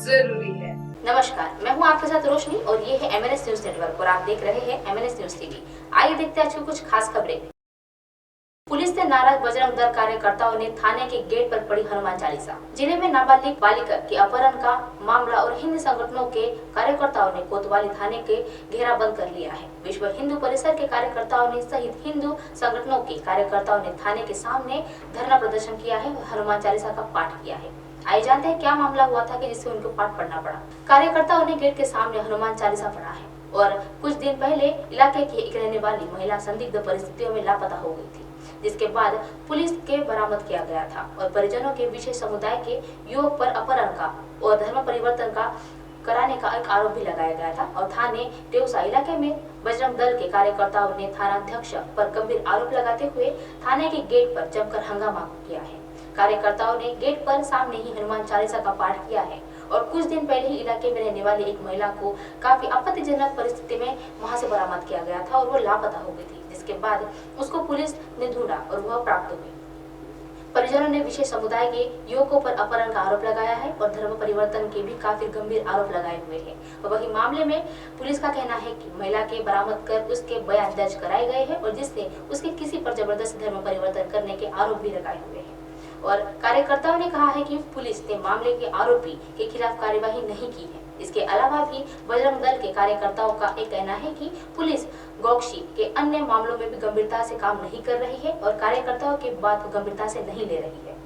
जरूरी है। नमस्कार, मैं हूं आपके साथ रोशनी और ये है MNS न्यूज नेटवर्क और आप देख रहे हैं MNS न्यूज टीवी। आइए देखते हैं आज की कुछ खास खबरें। पुलिस से नाराज बजरंग दल कार्यकर्ताओं ने थाने के गेट पर पढ़ी हनुमान चालीसा। जिले में नाबालिग बालिका के अपहरण का मामला और हिंदू संगठनों के कार्यकर्ताओं ने कोतवाली थाने के घेराबंद कर लिया है। विश्व हिंदू परिषद के कार्यकर्ताओं ने सहित हिंदू संगठनों के कार्यकर्ताओं ने थाने के सामने धरना प्रदर्शन किया है और हनुमान चालीसा का पाठ किया है। आइए जानते हैं क्या मामला हुआ था कि जिससे उनको पाठ पढ़ना पड़ा। कार्यकर्ताओं ने गेट के सामने हनुमान चालीसा पढ़ा है और कुछ दिन पहले इलाके की एक रहने वाली महिला संदिग्ध परिस्थितियों में लापता हो गई थी, जिसके बाद पुलिस के बरामद किया गया था और परिजनों के विशेष समुदाय के युवक पर अपहरण का और धर्म परिवर्तन का कराने का एक आरोप भी लगाया गया था और थाने टेउसा इलाके में बजरंग दल के कार्यकर्ताओं ने थानाध्यक्ष पर गंभीर आरोप लगाते हुए थाने के गेट पर जमकर हंगामा किया है। कार्यकर्ताओं ने गेट पर सामने ही हनुमान चालीसा का पाठ किया है और कुछ दिन पहले ही इलाके में रहने वाली एक महिला को काफी आपत्तिजनक परिस्थिति में वहां से बरामद किया गया था और वो लापता हो गई थी, जिसके बाद उसको पुलिस ने ढूंढा और वह प्राप्त हुई। परिजनों ने विशेष समुदाय के युवकों पर अपहरण का आरोप लगाया है और धर्म परिवर्तन के भी काफी गंभीर आरोप लगाए हुए हैं। वही मामले में पुलिस का कहना है कि महिला के बरामद कर उसके बयान दर्ज कराए गए हैं और जिससे उसके किसी पर जबरदस्ती धर्म परिवर्तन करने के आरोप भी लगाए हुए हैं। और कार्यकर्ताओं ने कहा है कि पुलिस ने मामले के आरोपी के खिलाफ कार्यवाही नहीं की है। इसके अलावा भी बजरंग दल के कार्यकर्ताओं का एक कहना है कि पुलिस गौकशी के अन्य मामलों में भी गंभीरता से काम नहीं कर रही है और कार्यकर्ताओं की बात गंभीरता से नहीं ले रही है।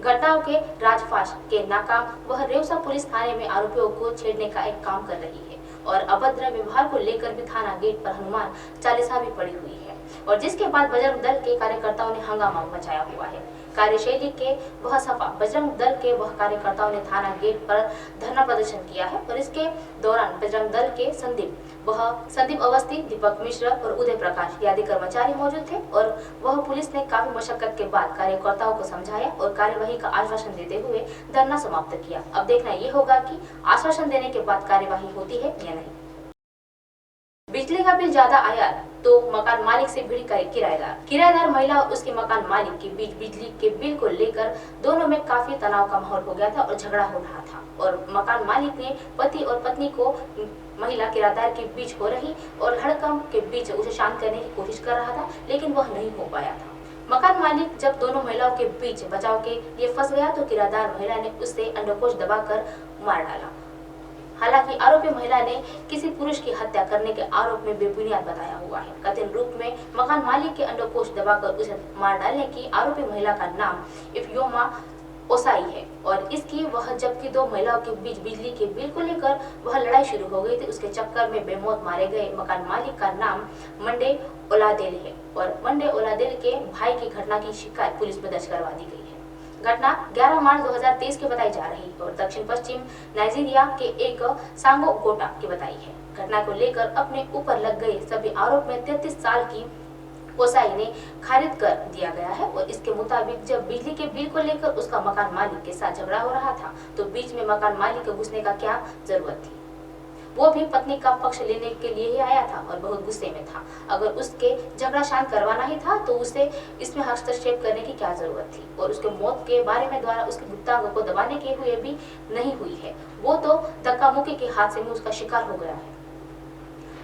घटनाओं के राजफाश के नाकाम वह रेवसा पुलिस थाने में आरोपियों को छेड़ने का एक काम कर रही है और अभद्र व्यवहार को लेकर भी थाना गेट पर हनुमान चालीसा भी पड़ी हुई है और जिसके बाद बजरंग दल के कार्यकर्ताओं ने हंगामा मचाया हुआ है। कार्यशैली के वह सफा बजरंग दल के वह कार्यकर्ताओं ने थाना गेट पर धरना प्रदर्शन किया है और इसके दौरान बजरंग दल के संदीप अवस्थी, दीपक मिश्र और उदय प्रकाश आदि कर्मचारी मौजूद थे और वह पुलिस ने काफी मशक्कत के बाद कार्यकर्ताओं को समझाया और कार्यवाही का आश्वासन देते हुए धरना समाप्त किया। अब देखना ये होगा कि आश्वासन देने के बाद कार्यवाही होती है या नहीं। बिजली का बिल ज्यादा आया तो मकान मालिक से भिड़ी किराएदार महिला और उसके मकान मालिक के बीच बिजली के बिल को लेकर दोनों में काफी तनाव का माहौल हो गया था और झगड़ा हो रहा था और मकान मालिक ने पति और पत्नी को महिला किराएदार के बीच हो रही और हड़कंप के बीच उसे शांत करने की कोशिश कर रहा था, लेकिन वह नहीं हो पाया था। मकान मालिक जब दोनों महिलाओं के बीच बचाव के लिए फंस गया तो किराएदार महिला ने उससे अंडकोश दबाकर मार डाला। हालांकि आरोपी महिला ने किसी पुरुष की हत्या करने के आरोप में बेबुनियाद बताया हुआ है। कथित रूप में मकान मालिक के अंडकोश दबाकर उसे मार डालने की आरोपी महिला का नाम इफ्योमा ओसाई है और इसकी वह जबकि दो महिलाओं के बीच बिजली के बिल को लेकर वह लड़ाई शुरू हो गई थी, उसके चक्कर में बेमौत मारे गए मकान मालिक का नाम मंडे ओलादेल है और मंडे ओलादेल के भाई की घटना की शिकायत पुलिस में दर्ज करवा दी गई है। घटना 11 मार्च 2023 की बताई जा रही है और दक्षिण पश्चिम नाइजीरिया के एक सांगो गोटा की बताई है। घटना को लेकर अपने ऊपर लग गए सभी आरोप में 33 साल की ओसाई ने खारिज कर दिया गया है और इसके मुताबिक जब बिजली के बिल को लेकर उसका मकान मालिक के साथ झगड़ा हो रहा था तो बीच में मकान मालिक को घुसने का क्या जरूरत थी। वो भी पत्नी का पक्ष लेने के लिए ही आया था और बहुत गुस्से में था। अगर उसके झगड़ा शांत करवाना ही था तो उसे इसमें हस्तक्षेप करने की क्या जरूरत थी और उसके मौत के बारे में द्वारा उसके गुप्तांग को दबाने के हुए भी नहीं हुई है। वो तो धक्का मुक्की के हादसे में उसका शिकार हो गया है।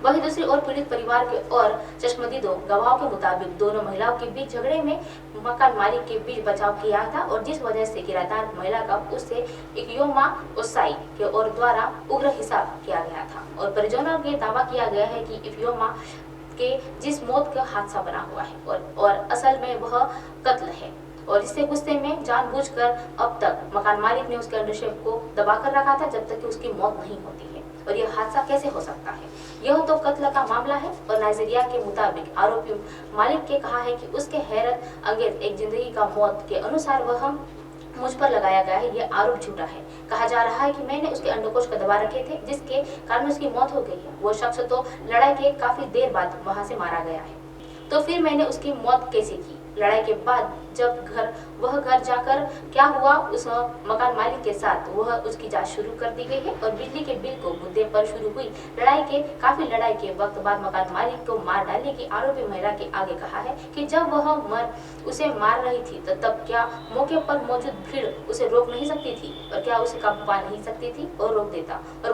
वहीं दूसरी ओर पीड़ित परिवार के और चश्मदीदों गवाहों के मुताबिक दोनों महिलाओं के बीच झगड़े में मकान मालिक के बीच बचाव किया था और जिस वजह से किराएदार महिला का उससे इफ्योमा ओसाई के और द्वारा उग्र हिसाब किया गया था और परिजनों के दावा किया गया है कि इफ्योमा के जिस मौत का हादसा बना हुआ है और असल में वह कत्ल है और इससे गुस्से में जानबूझकर अब तक मकान मालिक ने उसके अंडरशेप को दबाकर रखा था जब तक कि उसकी मौत नहीं होती है और यह हादसा कैसे हो सकता है। यह तो कत्ल का मामला है और नाइजीरिया के मुताबिक आरोपी मालिक के कहा है कि उसके हैरत अंगेज एक जिंदगी का मौत के अनुसार वह मुझ पर लगाया गया है, यह आरोप झूठा है। कहा जा रहा है कि मैंने उसके अंडकोश को दबा रखे थे जिसके कारण उसकी मौत हो गई है। वो शख्स तो लड़ाई के काफी देर बाद वहां से मारा गया है, तो फिर मैंने उसकी मौत कैसे की। लड़ाई के बाद जब वह घर जाकर क्या हुआ उस मकान मालिक के साथ वह उसकी जांच शुरू कर दी गई है। और बिजली के बिल को मुद्दे पर शुरू हुई काफी लड़ाई के वक्त बाद मकान मालिक को मार डालने की आरोपी महिला के आगे कहा है कि जब वह उसे मार रही थी तो तब क्या मौके पर मौजूद भीड़ उसे रोक नहीं सकती थी और क्या उसे काबू पा नहीं सकती थी और रोक देता। और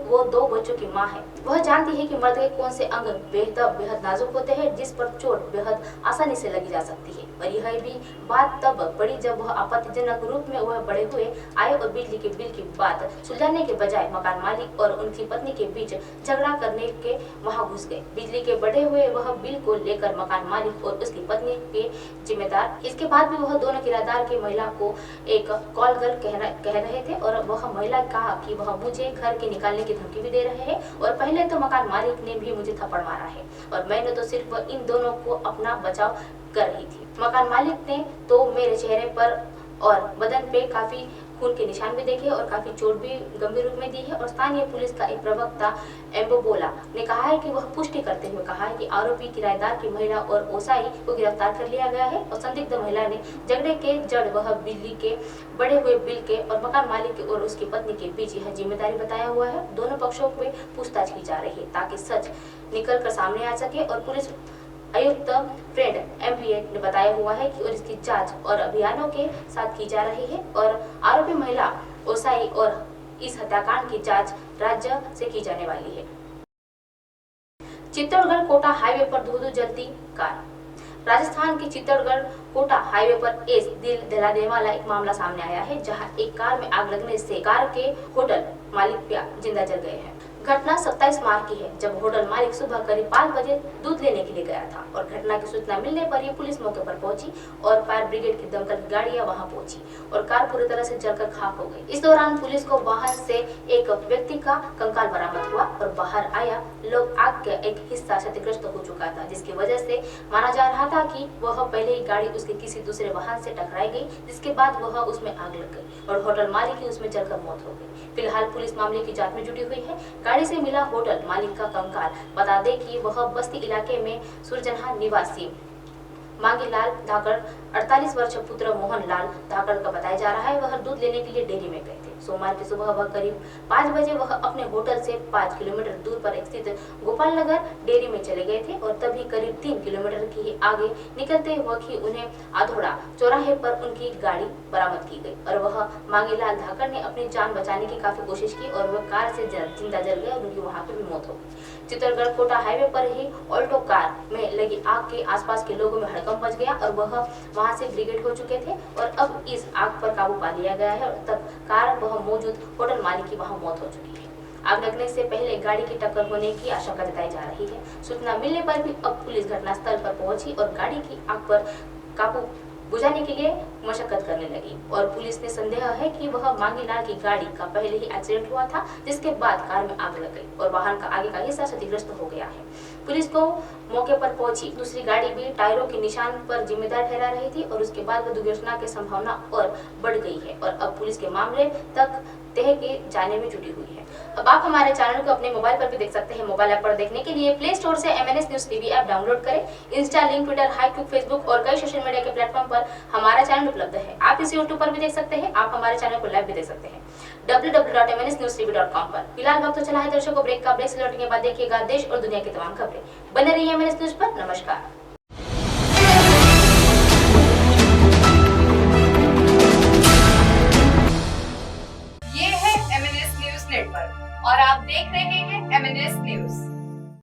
वो 2 बच्चों की माँ है, वह जानती है कि मर्द के कौन से अंग बेहद नाजुक होते हैं जिस पर चोट बेहद आसानी से लगी जा सकती है। और यह भी बात तब पड़ी जब वह आपत्तिजनक रूप में वह बड़े हुए आए और बिजली के बिल की बात सुलझाने के बजाय मकान मालिक और उनकी पत्नी के बीच झगड़ा करने के वहां घुस गए। बिजली के बढ़े हुए वह बिल को लेकर मकान मालिक और उसकी पत्नी के जिम्मेदार। इसके बाद भी वह दोनों किराएदार की महिला को एक कॉल गर्ल कह रहे थे और वह महिला कहा कि वह मुझे घर के निकालने की धमकी भी दे रहे हैं और पहले तो मकान मालिक ने भी मुझे थप्पड़ मारा है और मैंने तो सिर्फ इन दोनों को अपना बचाव कर रही थी। मकान मालिक ने तो मेरे चेहरे पर और बदन पे काफी खून के निशान भी देखे और काफी चोट भी गंभीर रूप में दी है। और स्थानीय पुलिस का एक प्रवक्ता एम्बोबोला ने कहा है कि वह पुष्टि करते हुए कहा है कि आरोपी किराएदार की महिला और ओसाई को गिरफ्तार कर लिया गया है और संदिग्ध महिला ने झगड़े के जड़ वह बिजली के बढ़े हुए बिल के और मकान मालिक और उसकी पत्नी के बीच यह जिम्मेदारी बताया हुआ है। दोनों पक्षों में पूछताछ की जा रही है ताकि सच निकल कर सामने आ सके। और पुलिस आयुक्त फ्रेड एमपीए ने बताया हुआ है कि और इसकी जांच और अभियानों के साथ की जा रही है और आरोपी महिला ओसाई और इस हत्याकांड की जांच राज्य से की जाने वाली है। चित्तौड़गढ़ कोटा हाईवे पर धू-धू जलती कार। राजस्थान के चित्तौड़गढ़ कोटा हाईवे पर दिल दहला देने वाला एक मामला सामने आया है जहां एक कार में आग लगने से कार के होटल मालिक जिंदा जल गए हैं। घटना 27 मार्च की है जब होटल मालिक सुबह करीब 5 बजे दूध लेने के लिए गया था और घटना की सूचना मिलने पर ही पुलिस मौके पर पहुंची और फायर ब्रिगेड की दमकल गाड़ियां वहां पहुंची और कार पूरी तरह से जलकर खाक हो गई। इस दौरान पुलिस को वाहन से एक व्यक्ति का कंकाल बरामद हुआ और बाहर आया लोग आग का एक हिस्सा क्षतिग्रस्त हो चुका था जिसकी वजह से माना जा रहा था कि वह पहले ही गाड़ी उसके किसी दूसरे वाहन से टकराई गई जिसके बाद वह उसमें आग लग गई और होटल मालिक की उसमें जलकर मौत हो गई। फिलहाल पुलिस मामले की जांच में जुटी हुई है। गाड़ी से मिला होटल मालिक का कंकाल बता दें कि वह बस्ती इलाके में सुरजनहा निवासी मांगीलाल धाकड़ 48 वर्ष पुत्र मोहन लाल धाकड़ का बताया जा रहा है। वह दूध लेने के लिए डेयरी में गए थे। सोमवार की सुबह वह करीब 5 बजे वह अपने होटल से 5 किलोमीटर दूर पर स्थित गोपाल नगर डेयरी में चले गए थे और तभी करीब 3 किलोमीटर की आगे निकलते वक्त ही उन्हें आधोड़ा चौराहे पर उनकी गाड़ी बरामद की गई और वह मांगीलाल धाकड़ ने अपनी जान बचाने की काफी कोशिश की और वह कार से जिंदा जल गए और उनकी वहां पर भी मौत हो गई। चित्तौड़गढ़ कोटा हाईवे पर ही ऑल्टो कार में लगी आग के आसपास के लोगों में हड़कंप मच गया और वह वहां से ब्रिगेड हो चुके थे और अब इस आग पर काबू पा लिया गया है और तब कार वह मौजूद होटल मालिक की वहां मौत हो चुकी है। आग लगने से पहले गाड़ी की टक्कर होने की आशंका जताई जा रही है। सूचना मिलने पर भी अब पुलिस घटनास्थल पर पहुंची और गाड़ी की आग पर काबू बुझाने के लिए मशक्कत करने लगी और पुलिस ने संदेह है कि वह मांगीलाल की गाड़ी का पहले ही एक्सीडेंट हुआ था जिसके बाद कार में आग लग गई और वाहन का आगे का हिस्सा क्षतिग्रस्त हो गया है। पुलिस को मौके पर पहुंची दूसरी गाड़ी भी टायरों के निशान पर जिम्मेदार ठहरा रही थी और उसके बाद दुर्घटना की संभावना और बढ़ गई है और अब पुलिस के मामले तक तह के जाने में जुटी हुई है। अब आप हमारे चैनल को अपने मोबाइल पर भी देख सकते हैं। मोबाइल ऐप पर देखने के लिए प्ले स्टोर से MNS news TV app download करें। इंस्टा, लिंक, ट्विटर, हाइट्यूब, फेसबुक और कई सोशल मीडिया के प्लेटफॉर्म पर हमारा चैनल उपलब्ध है। आप इसे यूट्यूब पर भी देख सकते हैं। आप हमारे चैनल को लाइव भी देख सकते हैं www.mnsnewstv.com पर। फिलहाल वक्त तो चला है दर्शकों ब्रेक का। ब्रेक से लौटने के बाद देखिएगा देश और दुनिया की तमाम खबरें। बने रहिए MNS न्यूज पर। नमस्कार।